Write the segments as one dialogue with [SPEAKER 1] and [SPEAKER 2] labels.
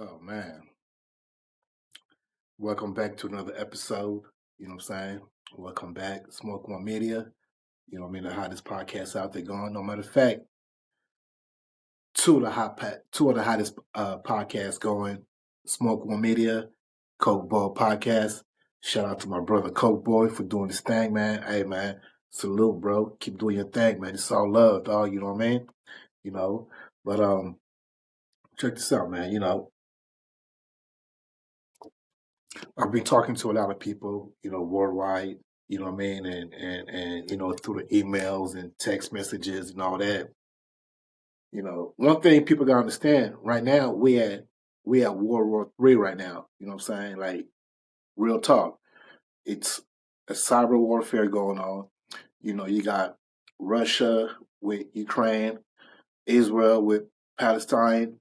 [SPEAKER 1] Oh man, welcome back to another episode. You know what I'm saying? Welcome back, Smoke One Media. You know what I mean? The hottest podcast out there going. No matter of fact, two of the hottest podcasts going. Smoke One Media, Coke Ball Podcast. Shout out to my brother Coke Boy for doing this thing, man. Hey man, salute, bro. Keep doing your thing, man. It's all love, dog. You know what I mean? You know, but check this out, man. I've been talking to a lot of people, worldwide, you know what I mean, and through the emails and text messages and all that. One thing people gotta understand right now, we at World War III right now. You know what I'm saying? Like real talk. It's a cyber warfare going on. You got Russia with Ukraine, Israel with Palestine,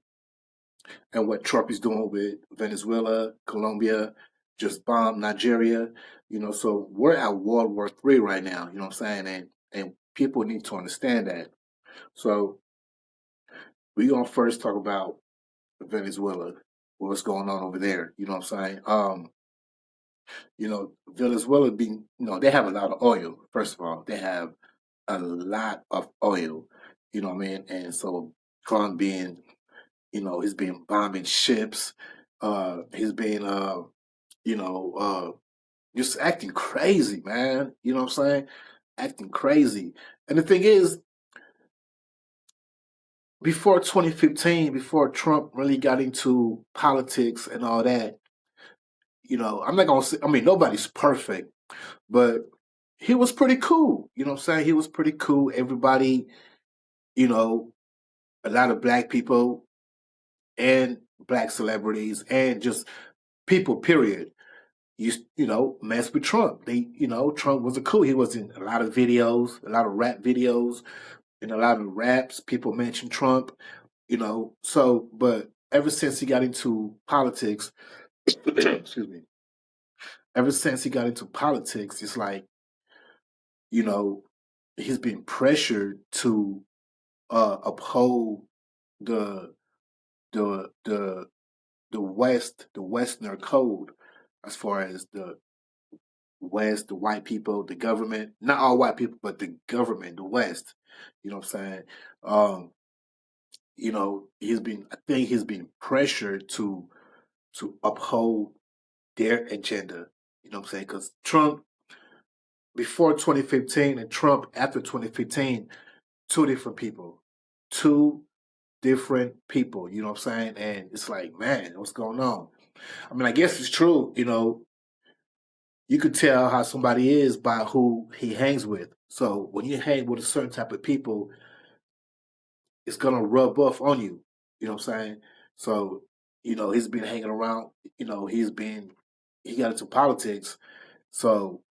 [SPEAKER 1] and what Trump is doing with Venezuela, Colombia, just bombed Nigeria. So we're at World War III right now, you know what I'm saying? And people need to understand that. So we're gonna first talk about Venezuela, what's going on over there, you know what I'm saying? Venezuela being, they have a lot of oil, first of all. They have a lot of oil, you know what I mean? And so Trump being, he's been bombing ships, he's been you know, just acting crazy, man. You know what I'm saying? Acting crazy. And the thing is, before 2015, before Trump really got into politics and all that, I'm not gonna say, I mean, nobody's perfect, but he was pretty cool. You know what I'm saying? He was pretty cool. Everybody, you know, a lot of black people and black celebrities and just people, period. Mess with Trump. Trump was a cool. He was in a lot of videos, a lot of rap videos, in a lot of raps. People mention Trump, but ever since he got into politics, excuse me, ever since he got into politics, it's like, you know, he's been pressured to uphold the the the Westerner code as far as the West, the white people, the government, not all white people, but the government, the West. You know what I'm saying? Um, I think he's been pressured to uphold their agenda. You know what I'm saying? Because Trump before 2015 and Trump after 2015, two different people. Two different people, you know what I'm saying? And it's like, man, what's going on? I mean, I guess it's true, you could tell how somebody is by who he hangs with. So when you hang with a certain type of people, it's gonna rub off on you. You know what I'm saying? So, he's been hanging around, he got into politics. So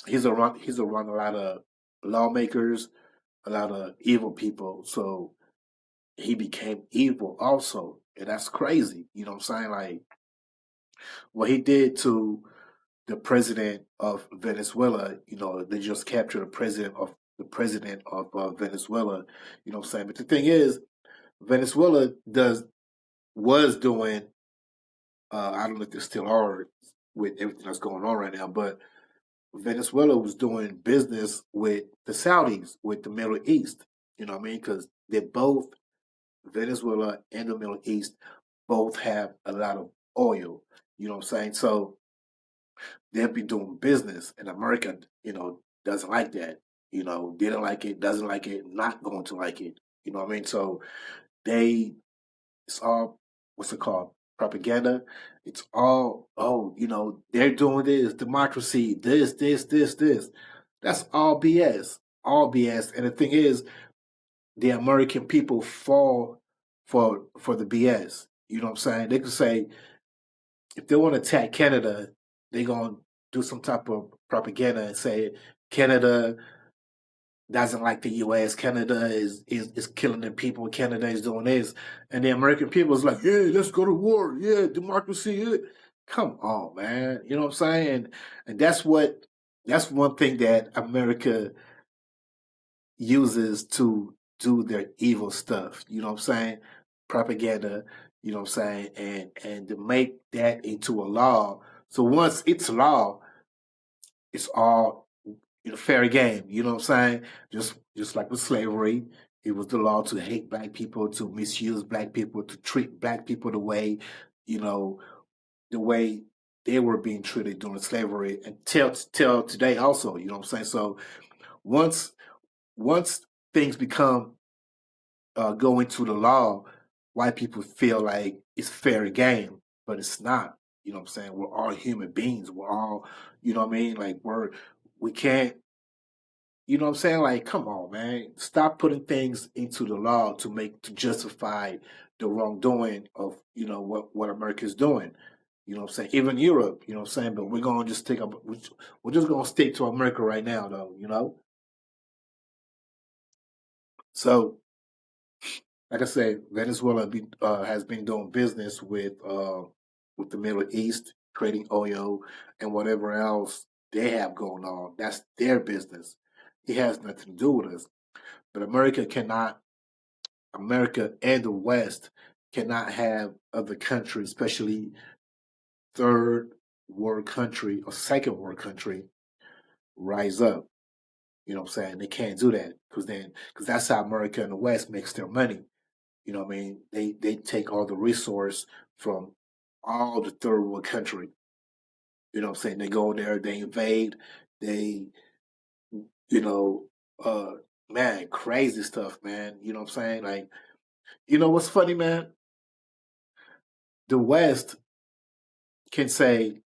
[SPEAKER 1] he's around a lot of lawmakers, a lot of evil people. So he became evil also. And that's crazy. You know what I'm saying? Like what he did to the president of Venezuela, they just captured the president of Venezuela, you know what I'm saying? But the thing is, Venezuela was doing I don't know if they still are with everything that's going on right now, but Venezuela was doing business with the Saudis, with the Middle East. You know what I mean? Because they both Venezuela and the Middle East both have a lot of oil. You know what I'm saying? So they'll be doing business, and America, doesn't like that. Didn't like it, doesn't like it, not going to like it. You know what I mean? So they, it's all what's it called? Propaganda. It's all, oh, they're doing this, democracy, this. That's all BS. All BS. And the thing is, the American people fall for the BS. You know what I'm saying? They could say if they want to attack Canada, they're gonna do some type of propaganda and say Canada doesn't like the US. Canada is killing the people. Canada is doing this. And the American people is like, yeah, let's go to war. Yeah, democracy. Yeah. Come on, man. You know what I'm saying? And that's one thing that America uses to do their evil stuff. You know what I'm saying? propaganda, you know what I'm saying, and to make that into a law. So once it's law, it's all fair game. You know what I'm saying? Just like with slavery, it was the law to hate black people, to misuse black people, to treat black people the way, you know, the way they were being treated during slavery, and till today also. You know what I'm saying? So once once things become go into the law, white people feel like it's fair game, but it's not. You know what I'm saying? We're all human beings. We're all, you know what I mean? Like we can't, you know what I'm saying? Like, come on, man. Stop putting things into the law to justify the wrongdoing of, what America's doing. You know what I'm saying? Even Europe, you know what I'm saying? But we're gonna just we're just gonna stick to America right now though, you know? So like I said, Venezuela has been doing business with the Middle East, trading oil and whatever else they have going on. That's their business. It has nothing to do with us. But America and the West cannot have other countries, especially third world country or second world country, rise up. You know what I'm saying? They can't do that because that's how America and the West makes their money. You know what I mean? They take all the resource from all the third world country. You know what I'm saying? They go there, they invade, they you know, uh man, crazy stuff, man. You know what I'm saying? Like, what's funny, man? The West can say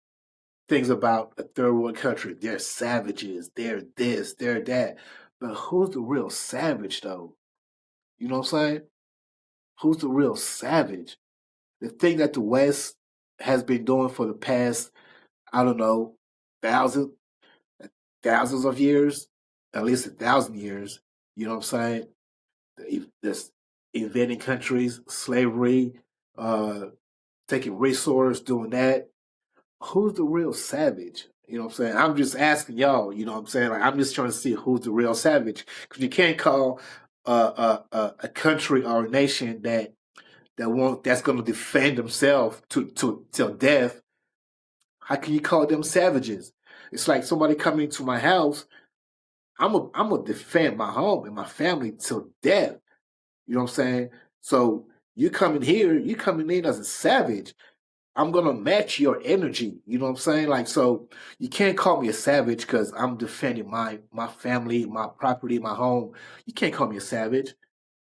[SPEAKER 1] things about a third world country. They're savages, they're this, they're that. But who's the real savage though? You know what I'm saying? Who's the real savage? The thing that the West has been doing for the past, I don't know, thousand, thousands of years, at least 1,000 years. You know what I'm saying? This invading countries, slavery, uh, taking resource, doing that. Who's the real savage? You know what I'm saying? I'm just asking y'all. You know what I'm saying? Like I'm just trying to see who's the real savage because you can't call a country or a nation that's going to defend themselves to till death. How can you call them savages? It's like somebody coming to my house. I'm gonna defend my home and my family till death. You know what I'm saying? So you coming here, you coming in as a savage. I'm gonna match your energy. You know what I'm saying? Like so, you can't call me a savage because I'm defending my family, my property, my home. You can't call me a savage.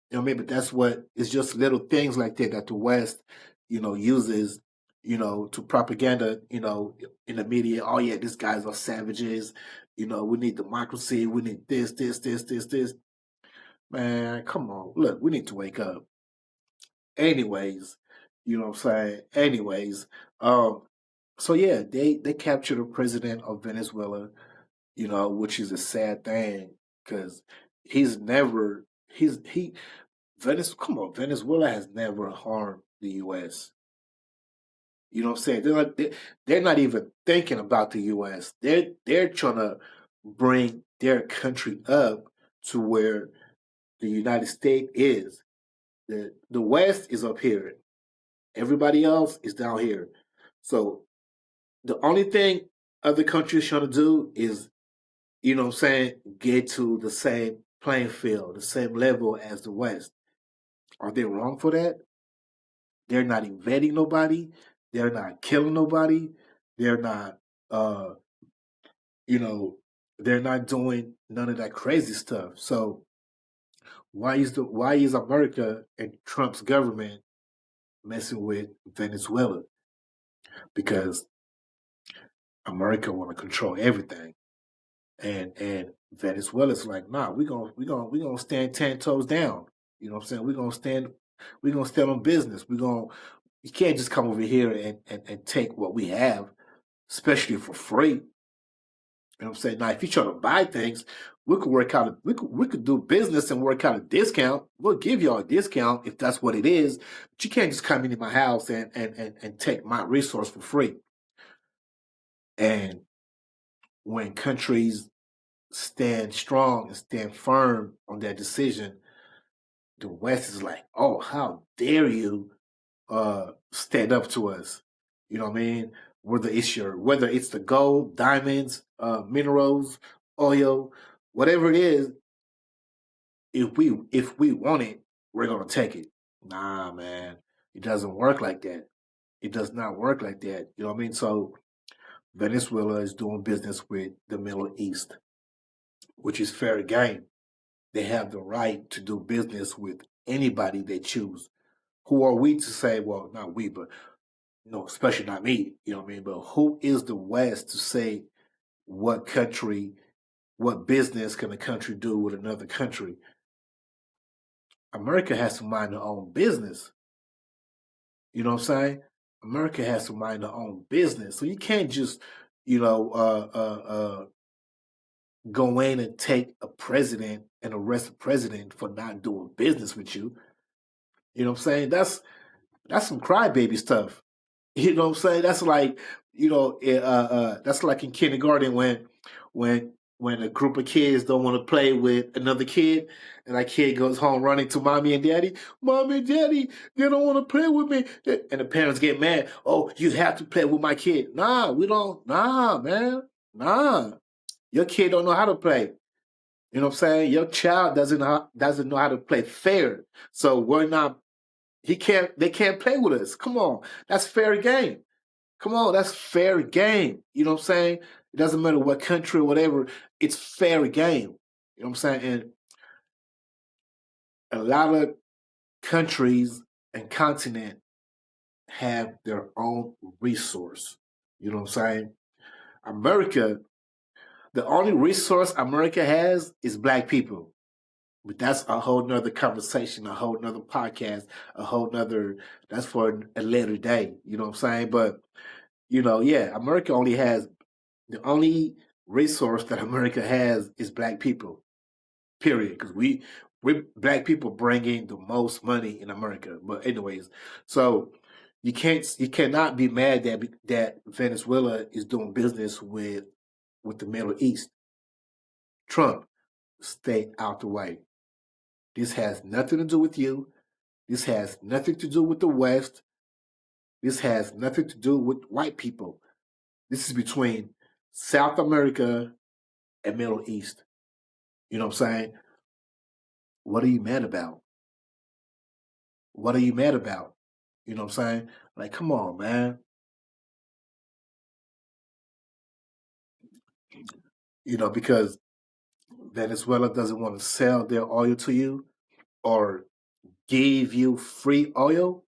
[SPEAKER 1] You know what I mean? But that's what it's just little things like that that the West, uses, to propaganda, in the media. Oh yeah, these guys are savages. We need democracy. We need this, this, this, this, this. Man, come on. Look, we need to wake up. Anyways, you know what I'm saying? Anyways, um, so yeah, they captured the president of Venezuela, which is a sad thing because he's never he come on, Venezuela has never harmed the U.S. You know what I'm saying? They're not even thinking about the U.S. They're trying to bring their country up to where the United States is. The West is up here. Everybody else is down here. So the only thing other countries trying to do is, what I'm saying, get to the same playing field, the same level as the West. Are they wrong for that? They're not invading nobody. They're not killing nobody. They're not, uh, you know, they're not doing none of that crazy stuff. So why is America and Trump's government messing with Venezuela? Because America want to control everything, and Venezuela's like, nah, we gonna stand 10 toes down. You know what I'm saying? We're gonna stand on business. You can't just come over here and take what we have, especially for free. You know what I'm saying? Now, if you try to buy things, we could work out. We could do business and work out a discount. We'll give y'all a discount if that's what it is. But you can't just come into my house and take my resource for free. And when countries stand strong and stand firm on their decision, the West is like, oh, how dare you stand up to us? You know what I mean? Whether it's the gold, diamonds, minerals, oil, whatever it is, if we want it, we're gonna take it. Nah, man, it doesn't work like that. It does not work like that. You know what I mean? So Venezuela is doing business with the Middle East, which is fair game. They have the right to do business with anybody they choose. Who are we to say, well, not we, but especially not me, you know what I mean? But who is the West to say what country, what business can a country do with another country? America has to mind their own business. You know what I'm saying? America has to mind their own business. So you can't just, you know, go in and take a president and arrest a president for not doing business with you. You know what I'm saying? That's some crybaby stuff. You know what I'm saying? That's like, that's like in kindergarten when when a group of kids don't want to play with another kid, and that kid goes home running to mommy and daddy. Mommy and daddy, they don't want to play with me, and the parents get mad. Oh, you have to play with my kid. Nah, we don't. Nah, man. Nah, your kid don't know how to play. You know what I'm saying? Your child doesn't know how to play fair. So we're not. He can't. They can't play with us. Come on, that's fair game. Come on, that's fair game. You know what I'm saying? It doesn't matter what country or whatever. It's fair game. You know what I'm saying? And a lot of countries and continent have their own resource. You know what I'm saying? America, the only resource America has is black people. But that's a whole nother conversation, a whole nother podcast, a whole nother, that's for a later day. You know what I'm saying? But, yeah, America only has, the only resource that America has is black people, period. Because we black people bring in the most money in America. But anyways, so you cannot be mad that Venezuela is doing business with the Middle East. Trump, stay out the way. This has nothing to do with you. This has nothing to do with the West. This has nothing to do with white people. This is between South America and Middle East. You know what I'm saying? What are you mad about? What are you mad about? You know what I'm saying? Like, come on, man. Because Venezuela doesn't want to sell their oil to you or give you free oil.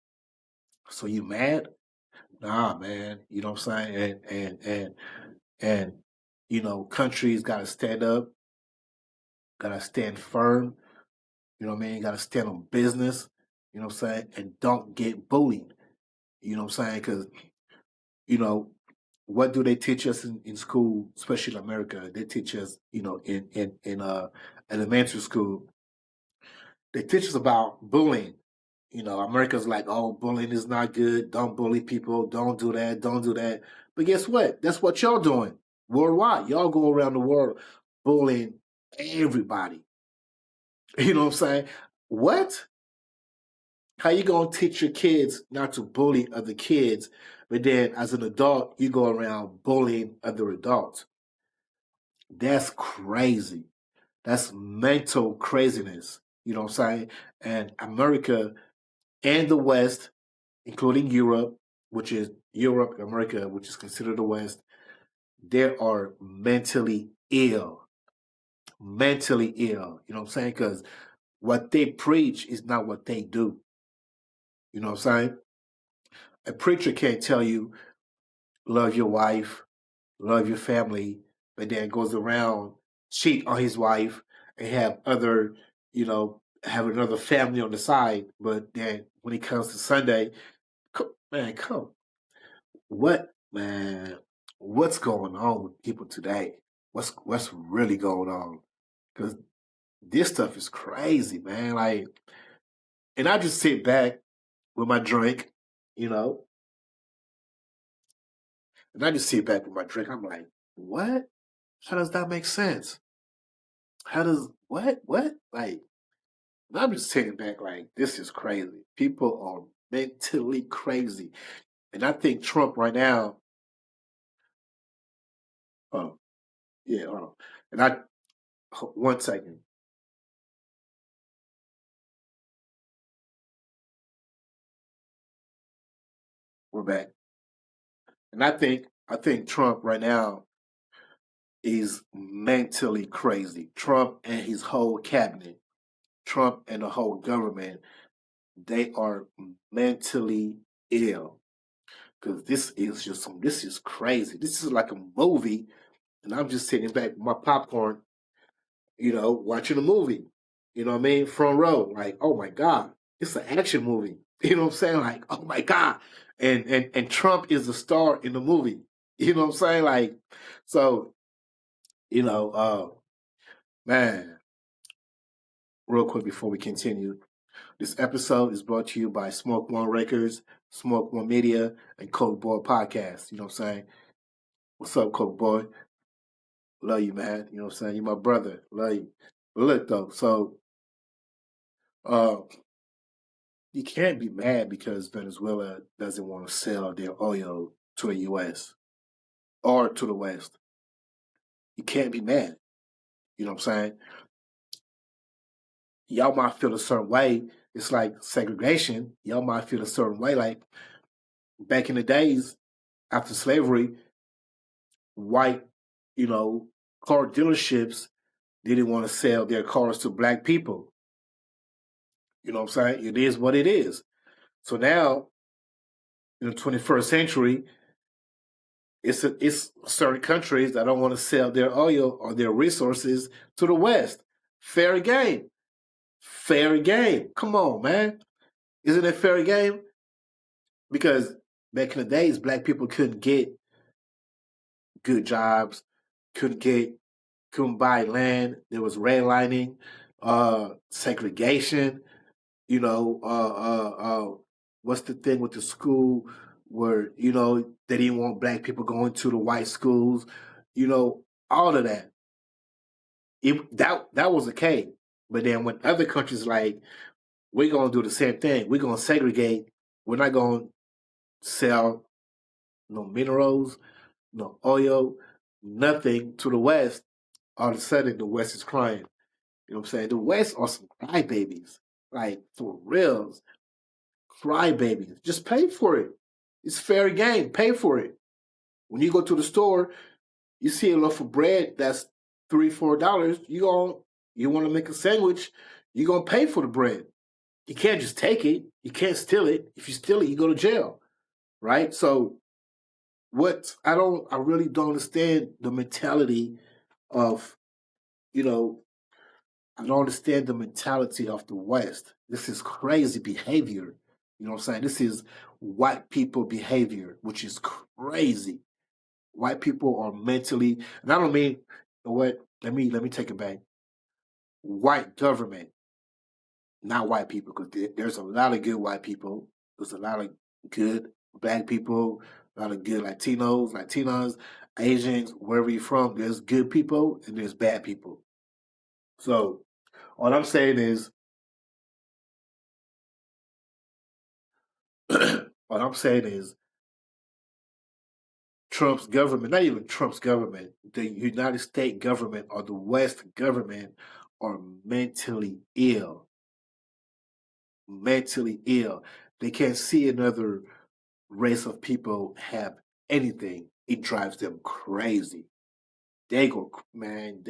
[SPEAKER 1] So you mad? Nah, man. You know what I'm saying? And countries gotta stand up, gotta stand firm. You know what I mean? Gotta stand on business. You know what I'm saying? And don't get bullied. You know what I'm saying? Because you know, what do they teach us in school, especially in America? They teach us, in elementary school, they teach us about bullying. America's like, oh, bullying is not good. Don't bully people. Don't do that. Don't do that. But guess what? That's what y'all doing worldwide. Y'all go around the world bullying everybody. You know what I'm saying? What? How you gonna teach your kids not to bully other kids, but then as an adult you go around bullying other adults? That's crazy. That's mental craziness. You know what I'm saying? And America and the West, including Europe, which is Europe, America, which is considered the West, they are mentally ill. Mentally ill. You know what I'm saying? Because what they preach is not what they do. You know what I'm saying? A preacher can't tell you love your wife, love your family, but then goes around cheat on his wife and have another family on the side. But then when it comes to Sunday, man, come, what, man, what's going on with people today? What's really going on? Because this stuff is crazy, man. Like, and I just sit back with my drink, you know, and I just sit back with my drink. I'm like, what? How does that make sense? How does what? What? Like, And I'm just sitting back like, this is crazy. People are mentally crazy. And I think Trump right now, oh, yeah, hold on. And one second, we're back. And I think Trump right now is mentally crazy. Trump and his whole cabinet, Trump and the whole government, they are mentally ill. Because this is crazy. This is like a movie, and I'm just sitting back with my popcorn, watching a movie. You know what I mean? Front row, like, oh my God, it's an action movie. You know what I'm saying? Like, oh my God. And Trump is the star in the movie. You know what I'm saying? Like, so, you know, man, real quick before we continue, this episode is brought to you by Smoke One Records, Smoke One Media, and Coke Boy Podcast. You know what I'm saying? What's up, Coke Boy? Love you, man. You know what I'm saying? You're my brother. Love you. But look though, so uh you can't be mad because Venezuela doesn't want to sell their oil to the US or to the West. You can't be mad. You know what I'm saying? Y'all might feel a certain way. It's like segregation. Y'all might feel a certain way. Like back in the days after slavery, white, you know, car dealerships didn't want to sell their cars to black people. You know what I'm saying? It is what it is. So now in the 21st century, it's certain countries that don't want to sell their oil or their resources to the West. Fair game. Fair game. Come on, man. Isn't it fair game? Because back in the days, black people couldn't get good jobs, couldn't get couldn't buy land. There was redlining, segregation. You know, what's the thing with the school where they didn't want black people going to the white schools. All of that. That was okay. But then when other countries like we're gonna do the same thing, we're gonna segregate. We're not gonna sell no minerals, no oil, nothing to the West. All of a sudden, the West is crying. You know what I'm saying? The West are some crybabies, like for reals, crybabies. Just pay for it. It's fair game. Pay for it. When you go to the store, you see a loaf of bread that's $3, $4. You want to make a sandwich, you're gonna pay for the bread. You can't just take it. You can't steal it. If you steal it, you go to jail, right? So I really don't understand the mentality of you know I don't understand the mentality of the West. This is crazy behavior. You know what I'm saying? This is white people behavior, which is crazy. White people are mentally, and I don't mean, you know what? Let me take it back. White government, not white people, because there's a lot of good white people. There's a lot of good black people, a lot of good Latinas, Asians, wherever you're from. There's good people and there's bad people. So all I'm saying is, all I'm saying is, Trump's government, not even Trump's government, the United States government or the West government are mentally ill. Mentally ill. They can't see another race of people have anything. It drives them crazy. They go, man,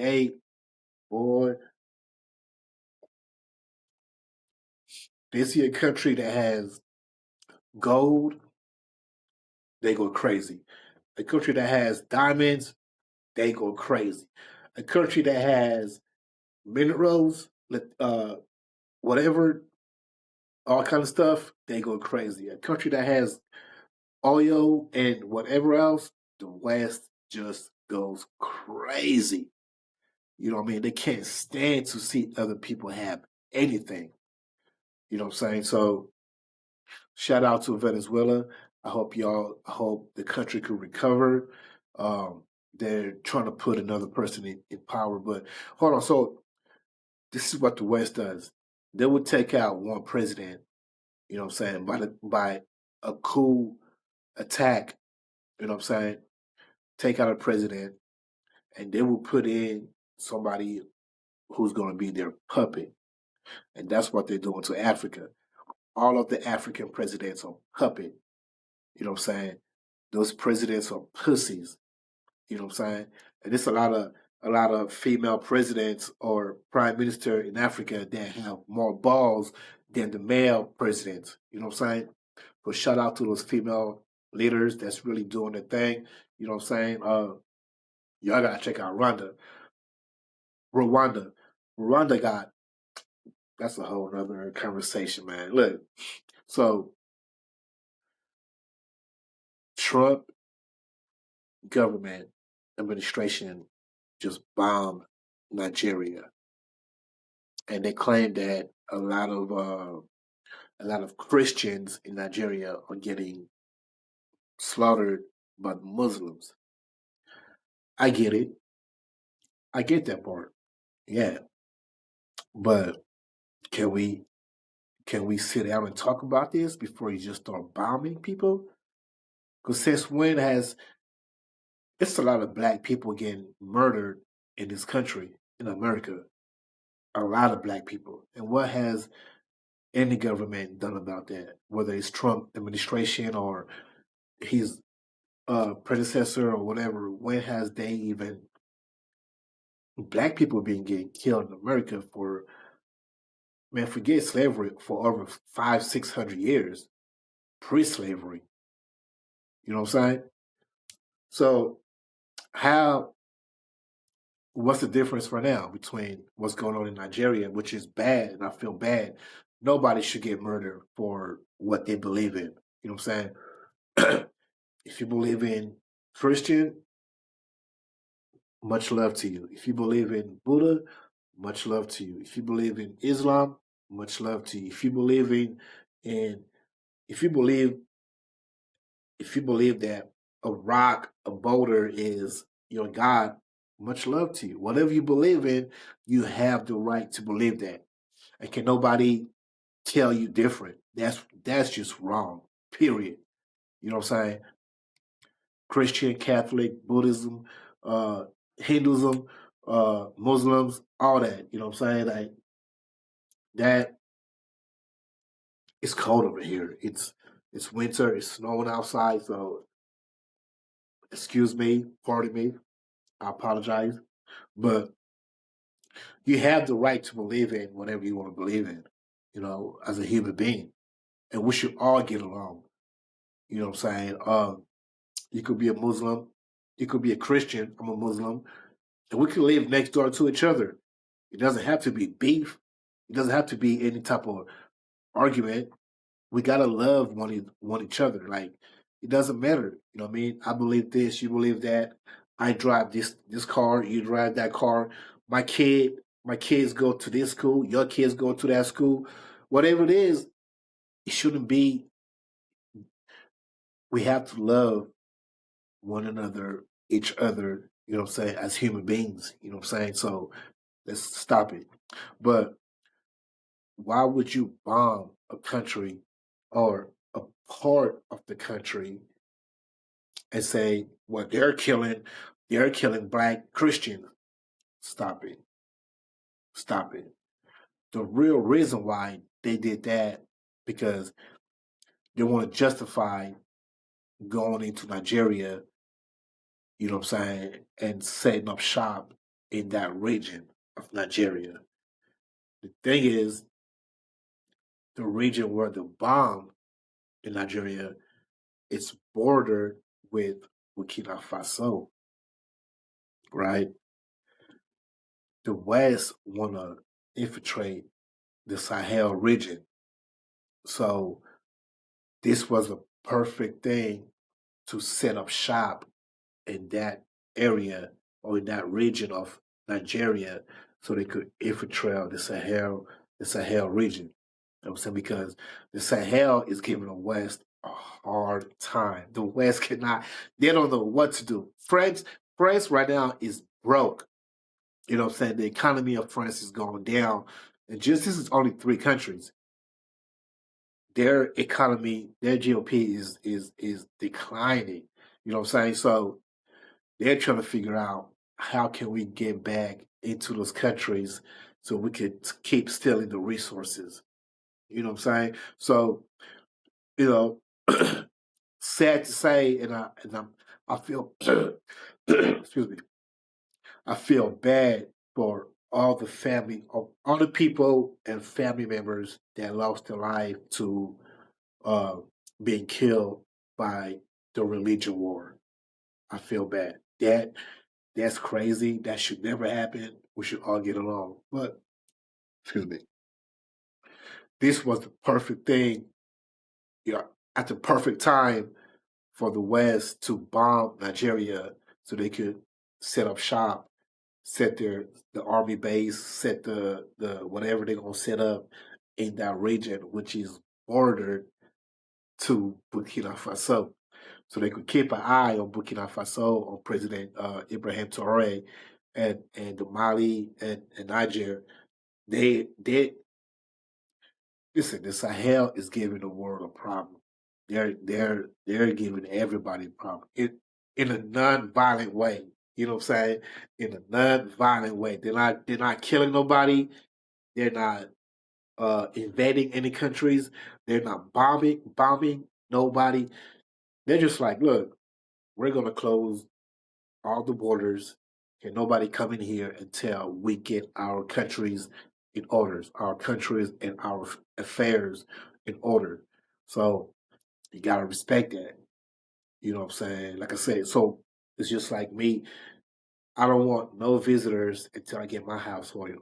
[SPEAKER 1] boy, they see a country that has gold, they go crazy. A country that has diamonds, they go crazy. A country that has minerals, whatever, all kind of stuff, they go crazy. A country that has oil and whatever else, the West just goes crazy. You know what I mean? They can't stand to see other people have anything. You know what I'm saying? So shout out to Venezuela. I hope the country can recover. Um, they're trying to put another person in power. But hold on. So this is what the West does. they would take out one president, you know what I'm saying, by a coup attack, you know what I'm saying, take out a president, and they will put in somebody who's going to be their puppet. And that's what they're doing to Africa. All of the African presidents are puppet. You know what I'm saying? Those presidents are pussies. You know what I'm saying? And it's a lot of female presidents or prime minister in Africa that have more balls than the male presidents. You know what I'm saying? But shout out to those female leaders that's really doing their thing. You know what I'm saying? Y'all gotta check out Rwanda. Rwanda. Rwanda got that's a whole nother conversation, man. Look, so Trump government administration just bombed Nigeria, and they claim that a lot of Christians in Nigeria are getting slaughtered by Muslims. I get it. I get that part. Yeah, but can we can we sit down and talk about this before you just start bombing people? Because since when has it's a lot of black people getting murdered in this country in America? A lot of black people, and what has any government done about that? Whether it's Trump administration or his predecessor or whatever, when has they even black people being getting killed in America for man, forget slavery for over 500-600 years, pre-slavery. You know what I'm saying? So how what's the difference right now between what's going on in Nigeria, which is bad, and I feel bad. Nobody should get murdered for what they believe in. You know what I'm saying? If you believe in Christian, much love to you. If you believe in Buddha, much love to you. If you believe in Islam, much love to you. In if you believe if you believe that a rock, a boulder is your God, much love to you. Whatever you believe in, you have the right to believe that. And can nobody tell you different. That's just wrong. Period. You know what I'm saying? Christian, Catholic, Buddhism, uh, Hinduism, Muslims, all that. You know what I'm saying? Like that. It's cold over here. It's winter. It's snowing outside. So excuse me, pardon me. I apologize, but you have the right to believe in whatever you want to believe in. You know, as a human being, and we should all get along. You know what I'm saying? You could be a Muslim, you could be a Christian. I'm a Muslim, and we can live next door to each other. It doesn't have to be beef. It doesn't have to be any type of argument. We gotta love one each other. Like it doesn't matter. You know what I mean? I believe this, you believe that. I drive this car, you drive that car. My kids go to this school, your kids go to that school. Whatever it is, it shouldn't be. We have to love one another, each other. You know what I'm saying? As human beings. You know what I'm saying? So let's stop it. But why would you bomb a country or a part of the country and say, well, they're killing black Christians? Stop it. Stop it. The real reason why they did that because they want to justify going into Nigeria, you know what I'm saying, and setting up shop in that region of Nigeria. The thing is, the region where the bomb in Nigeria it's bordered with Burkina Faso, right? The West want to infiltrate the Sahel region. So this was a perfect thing to set up shop in that area or in that region of Nigeria so they could infiltrate the Sahel region. You know what I'm saying? Because the Sahel is giving the West a hard time. The West cannot, they don't know what to do. France right now is broke. You know what I'm saying? The economy of France is going down. And just this is only three countries. Their economy, their GOP is declining. You know what I'm saying? So they're trying to figure out how can we get back into those countries so we could keep stealing the resources. You know what I'm saying? So, you know, sad to say, I feel excuse me, I feel bad for all the family, all the people and family members that lost their life to uh, being killed by the religion war. I feel bad. That's crazy. That should never happen. We should all get along. But excuse me, this was the perfect thing, you know, at the perfect time for the West to bomb Nigeria so they could set up shop, set the army base, set the whatever they're gonna set up in that region, which is bordered to Burkina Faso. So they could keep an eye on Burkina Faso, on President Ibrahim Traore, and the Mali and Niger. They listen. The Sahel is giving the world a problem. They're giving everybody a problem in a non-violent way. You know what I'm saying? In a non-violent way. They're not killing nobody. They're not invading any countries. They're not bombing nobody. They're just like, look, we're gonna close all the borders. Can nobody come in here until we get our countries in orders, our countries and our affairs in order. So you gotta respect that. You know what I'm saying? Like I said, so it's just like me. I don't want no visitors until I get my household in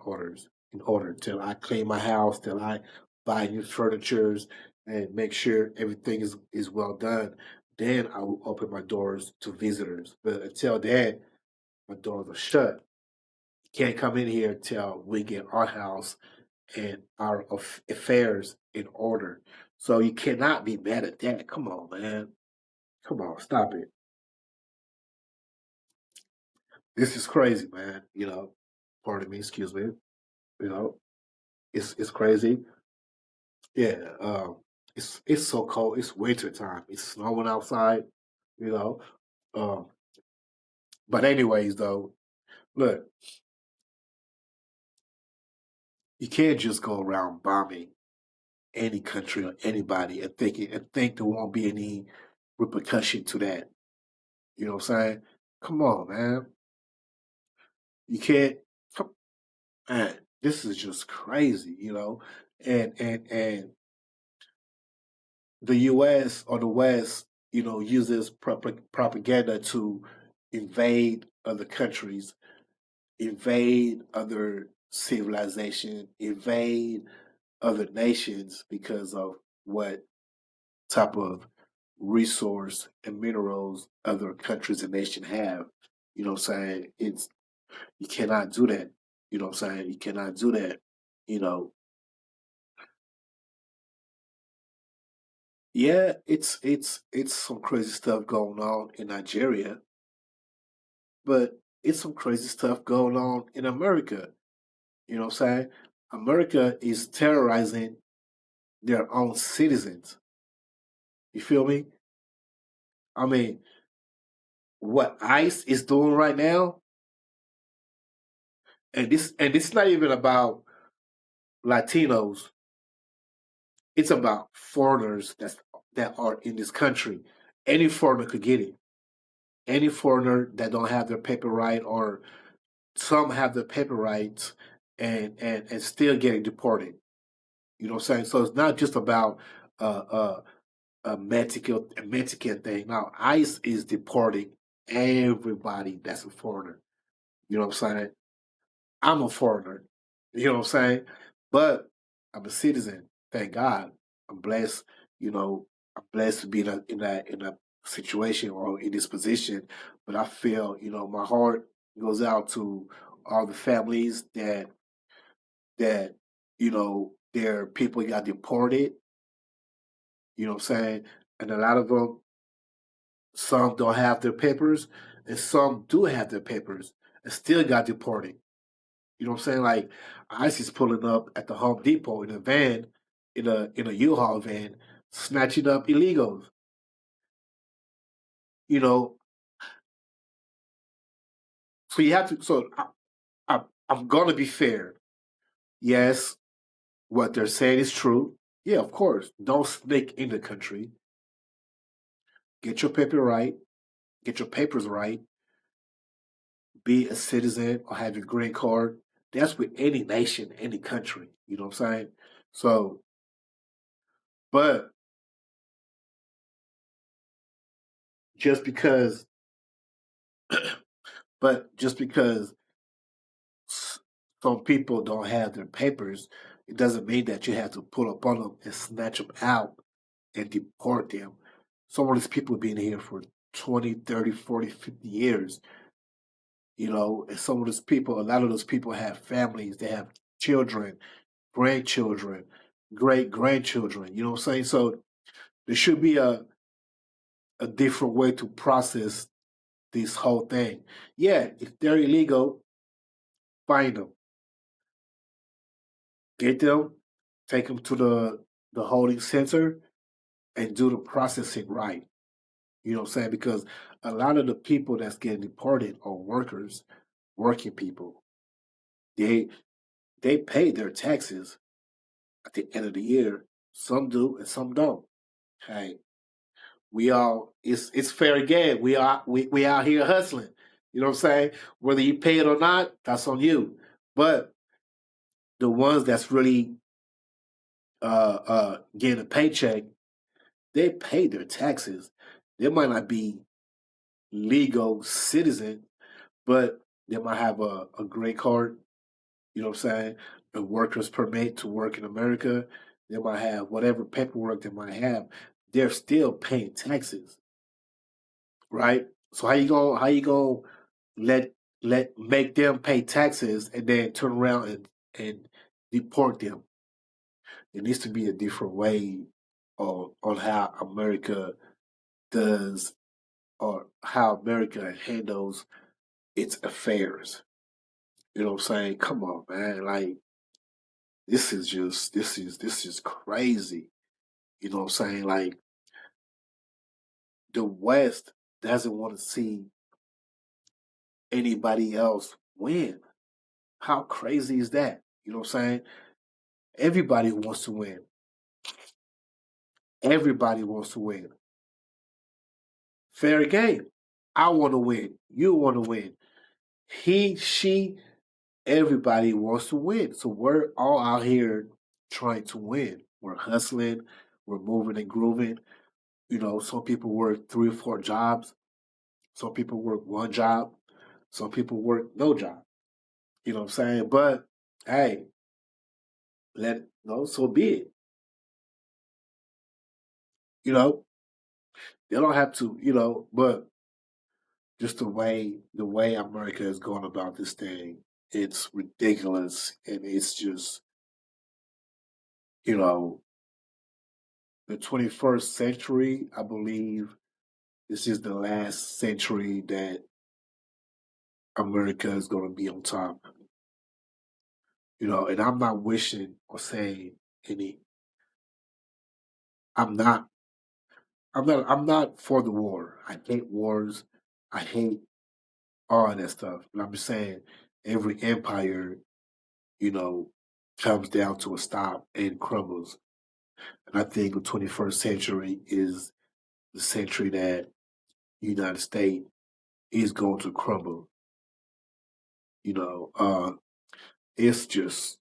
[SPEAKER 1] order, till I clean my house, till I buy new furnitures and make sure everything is well done. Then I will open my doors to visitors. But until then, my doors are shut. You can't come in here till we get our house and our affairs in order. So you cannot be mad at that. Come on, man. Come on, stop it. This is crazy, man. Pardon me, excuse me. You know, it's crazy. Yeah, it's so cold. It's winter time. It's snowing outside. You know, um, but anyways, though, look, you can't just go around bombing any country or anybody and think there won't be any repercussion to that. You know what I'm saying? Come on, man. You can't. Come, man. This is just crazy. And the U.S. or the West, uses propaganda to invade other countries, invade other civilization, invade other nations because of what type of resource and minerals other countries and nations have. You know what I'm saying? You cannot do that. You know what I'm saying? You cannot do that. You know, yeah, it's some crazy stuff going on in Nigeria, but it's some crazy stuff going on in America. You know what I'm saying? America is terrorizing their own citizens. You feel me? I mean, what ICE is doing right now, and this is not even about Latinos. It's about foreigners that are in this country. Any foreigner could get it. Any foreigner that don't have their paper right, or some have their paper rights and still getting deported. You know what I'm saying? So it's not just about a Mexican thing. Now ICE is deporting everybody that's a foreigner. You know what I'm saying? I'm a foreigner. You know what I'm saying? But I'm a citizen. Thank God. I'm blessed. You know, I'm blessed to be in a situation or in this position. But I feel, my heart goes out to all the families that their people got deported. You know what I'm saying? And a lot of them, some don't have their papers, and some do have their papers and still got deported. You know what I'm saying? Like ISIS pulling up at the Home Depot in a van, in a U-Haul van, snatching up illegals. You know, so you have to. So I'm gonna be fair. Yes, what they're saying is true. Yeah, of course. Don't sneak in the country. Get your paper right. Get your papers right. Be a citizen or have your green card. That's with any nation, any country. You know what I'm saying? So, but just because, but just because some people don't have their papers, it doesn't mean that you have to pull up on them and snatch them out and deport them. Some of these people have been here for 20, 30, 40, 50 years, and some of those people, a lot of those people have families, they have children, grandchildren, great grandchildren, you know what I'm saying? So there should be a different way to process this whole thing. Yeah, if they're illegal, find them, get them, take them to the holding center, and do the processing right. You know what I'm saying? Because a lot of the people that's getting deported are workers, working people. They they pay their taxes at the end of the year. Some do and some don't. Hey, we all it's fair game. We out here hustling. You know what I'm saying? Whether you pay it or not, that's on you. But the ones that's really getting a paycheck, they pay their taxes. They might not be legal citizen, but they might have a green card, you know what I'm saying? A worker's permit to work in America. They might have whatever paperwork they might have. They're still paying taxes, right? So how you gonna let make them pay taxes and then turn around and deport them? It needs to be a different way on how America does or how America handles its affairs. You know what I'm saying? Come on, man. Like this is crazy. You know what I'm saying? Like the West doesn't want to see anybody else win. How crazy is that? You know what I'm saying? Everybody wants to win. Everybody wants to win. Fair game. I want to win. You want to win. He, she, everybody wants to win. So we're all out here trying to win. We're hustling. We're moving and grooving. Some people work 3 or 4 jobs. Some people work one job. Some people work no job. You know what I'm saying? But hey, so be it. You know, they don't have to. But just the way America is going about this thing, it's ridiculous, and it's just you know the 21st century. I believe this is the last century that America is going to be on top. And I'm not wishing or saying any. I'm not. I'm not for the war. I hate wars. I hate all of that stuff. But I'm just saying every empire, you know, comes down to a stop and crumbles. And I think the 21st century is the century that the United States is going to crumble. You know, uh, it's just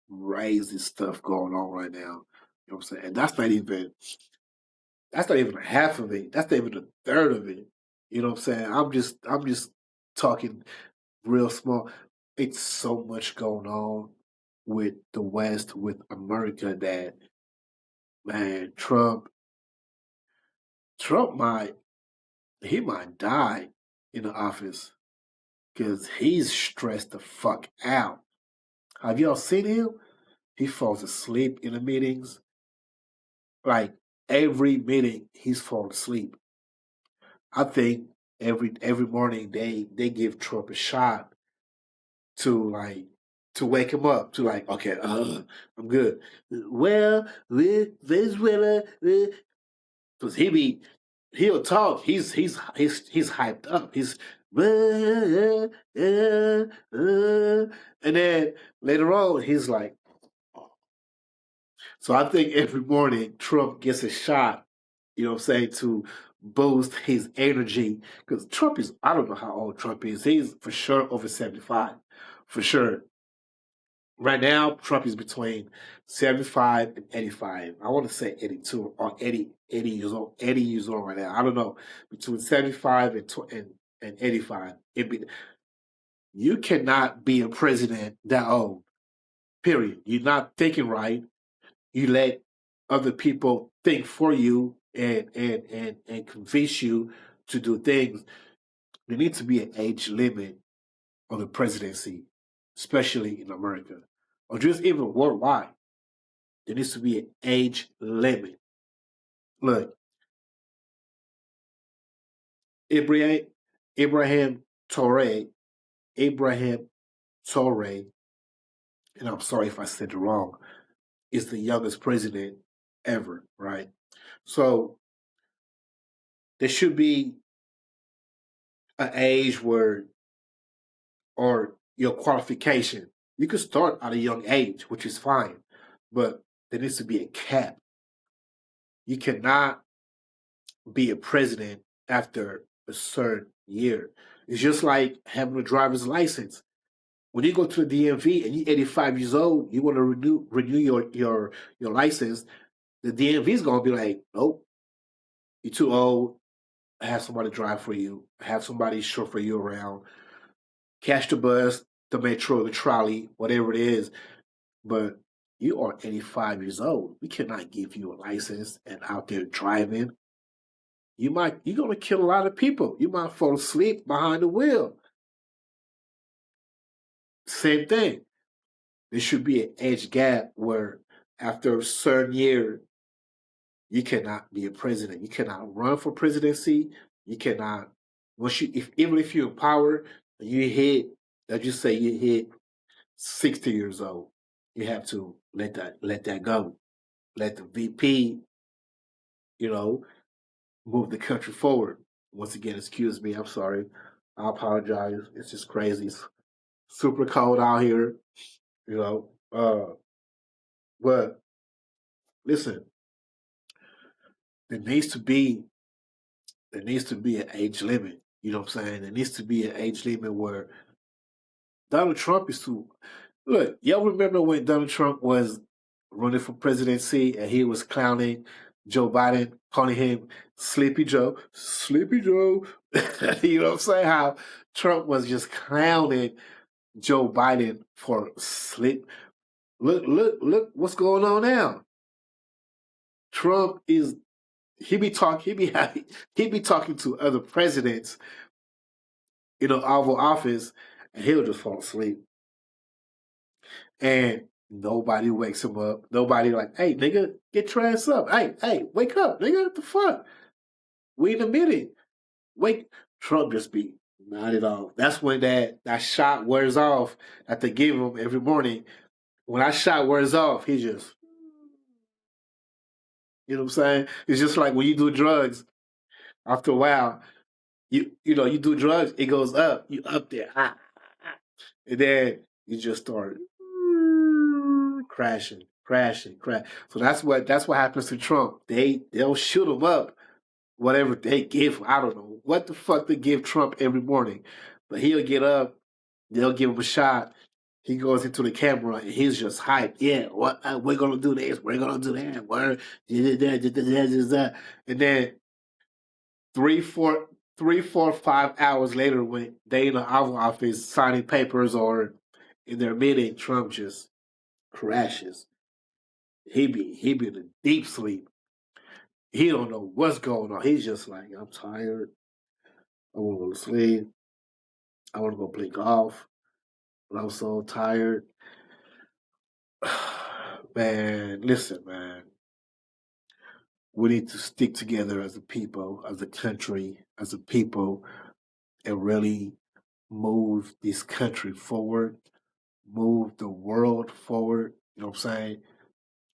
[SPEAKER 1] crazy stuff going on right now. You know what I'm saying? And that's not even half of it. That's not even a third of it. You know what I'm saying? I'm just talking real small. It's so much going on with the West, with America that man, Trump might die in the office because he's stressed the fuck out. Have y'all seen him? He falls asleep in the meetings. Like every meeting, he's falling asleep. I think every morning they give Trump a shot to like to wake him up to like, okay, I'm good. Well, with Venezuela, because he'll talk. He's hyped up. He's and then later on he's like, so I think every morning Trump gets a shot, you know what I'm saying, to boost his energy. Because Trump is, I don't know how old Trump is. He's for sure over 75. For sure. Right now, Trump is between 75 and 85. I want to say 82 or 80 years old. 80 years old right now. I don't know. Between 75 and 85. You cannot be a president that old, period. You're not thinking right. You let other people think for you and convince you to do things. There needs to be an age limit on the presidency, especially in America, or just even worldwide. There needs to be an age limit. Look, Ibrahim Ibrahim Torre, Ibrahim Torre, and I'm sorry if I said it wrong, is the youngest president ever, right? So there should be an age where, or your qualification, you can start at a young age, which is fine, but there needs to be a cap. You cannot be a president after a certain year. It's just like having a driver's license. When you go to the DMV and you're 85 years old, you want to renew your license. The DMV is gonna be like, nope, you're too old. Have somebody drive for you. Have somebody chauffeur you around. Catch the bus, the metro, the trolley, whatever it is. But you are 85 years old. We cannot give you a license and out there driving. You're gonna kill a lot of people. You might fall asleep behind the wheel. Same thing. There should be an age gap where after a certain year, you cannot be a president. You cannot run for presidency. You cannot once you if even if you're in power, you hit let's just say you hit 60 years old, you have to let that go. Let the VP, you know, move the country forward. Once again, excuse me, I'm sorry. I apologize. It's just crazy. It's super cold out here, you know. But listen, there needs to be there needs to be an age limit. You know what I'm saying? There needs to be an age limit where Donald Trump is too. Look, y'all remember when Donald Trump was running for presidency and he was clowning Joe Biden, calling him Sleepy Joe, Sleepy Joe. You know what I'm saying? How Trump was just clowning Joe Biden for sleep. Look, what's going on now? Trump is he be talking to other presidents, Oval Office, and he'll just fall asleep. And nobody wakes him up. Nobody like, hey, nigga, get your ass up. Hey, wake up, nigga. What the fuck? We in a meeting. Wake. Trump just be nodded off. That's when that shot wears off that they give him every morning. When that shot wears off, he just, you know what I'm saying? It's just like when you do drugs. After a while, you do drugs, it goes up. You up there, and then you just start crashing, crashing, crash. So that's what happens to Trump. They'll shoot him up, whatever they give. I don't know what the fuck they give Trump every morning, but he'll get up. They'll give him a shot. He goes into the camera and he's just hyped. Yeah, what we're gonna do this. We're gonna do that. And then three, four, 5 hours later, when they in the Oval Office signing papers or in their meeting, Trump just crashes. He be in a deep sleep. He don't know what's going on. He's just like, I'm tired. I want to go to sleep. I want to go play golf. But I'm so tired. Man, listen, man. We need to stick together as a people, as a country, as a people, and really move this country forward. move the world forward. You know what I'm saying?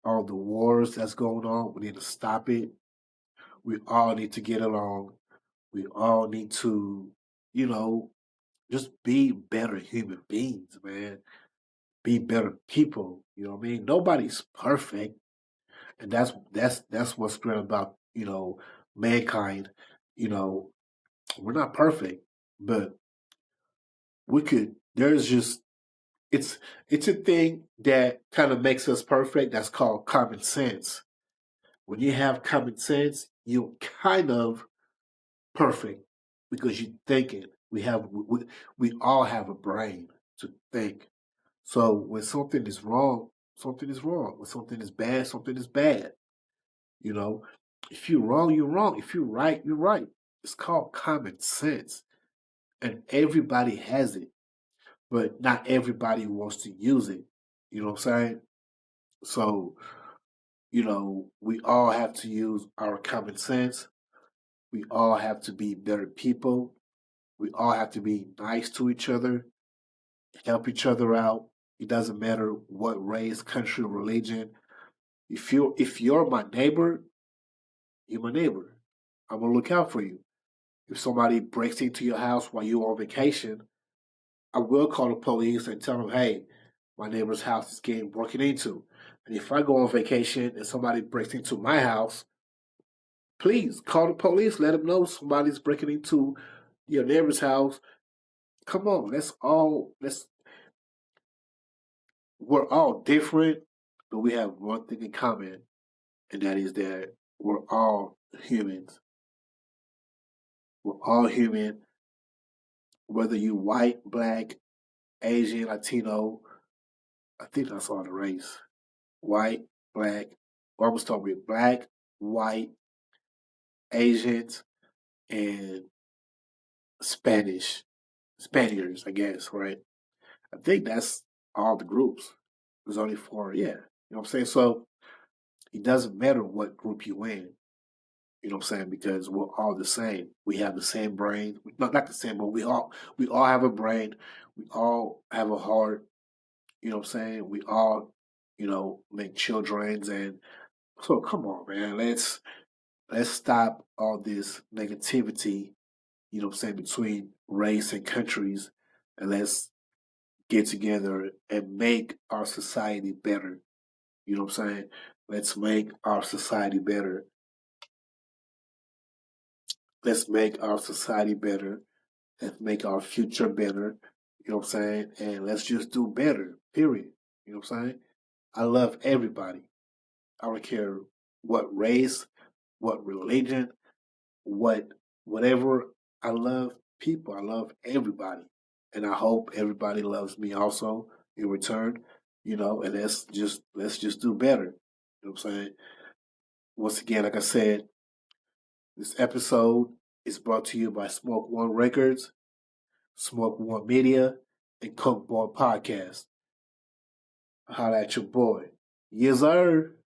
[SPEAKER 1] All the wars that's going on, we need to stop it. We all need to get along. We all need to, you know, just be better human beings, man. Be better people. You know what I mean? Nobody's perfect. And that's what's great about, mankind. You know, we're not perfect, but we could there's just it's it's a thing that kind of makes us perfect. That's called common sense. When you have common sense, you're kind of perfect because you're thinking. We all have a brain to think. So when something is wrong, something is wrong. When something is bad, something is bad. You know, if you're wrong, you're wrong. If you're right, you're right. It's called common sense, and everybody has it, but not everybody wants to use it. You know what I'm saying? So, we all have to use our common sense. We all have to be better people. We all have to be nice to each other, help each other out. It doesn't matter what race, country, religion. If you're my neighbor, you're my neighbor. I'm gonna look out for you. If somebody breaks into your house while you're on vacation, I will call the police and tell them, hey, my neighbor's house is getting broken into. And if I go on vacation and somebody breaks into my house, please call the police. Let them know somebody's breaking into your neighbor's house. Come on, we're all different, but we have one thing in common, and that is that we're all humans. We're all human, whether you white, black, Asian, Latino. I think that's all the race. White, black. Or I was talking with black, white, Asians, and Spaniards, I guess, right? I think that's all the groups. There's only four, yeah. You know what I'm saying? So it doesn't matter what group you in, you know what I'm saying? Because we're all the same. We have the same brain. Not the same, but we all have a brain. We all have a heart. You know what I'm saying? We all, make childrens, and so come on, man. Let's stop all this negativity, what I'm saying, between race and countries, and let's get together and make our society better. You know what I'm saying? Let's make our society better. Let's make our society better. Let's make our future better. You know what I'm saying? And let's just do better, period. You know what I'm saying? I love everybody. I don't care what race, what religion, what whatever. I love people. I love everybody. And I hope everybody loves me also in return. And let's just do better. You know what I'm saying? Once again, like I said, this episode is brought to you by Smoke One Records, Smoke One Media, and Coke Boy Podcast. Holla at your boy. Yes, sir.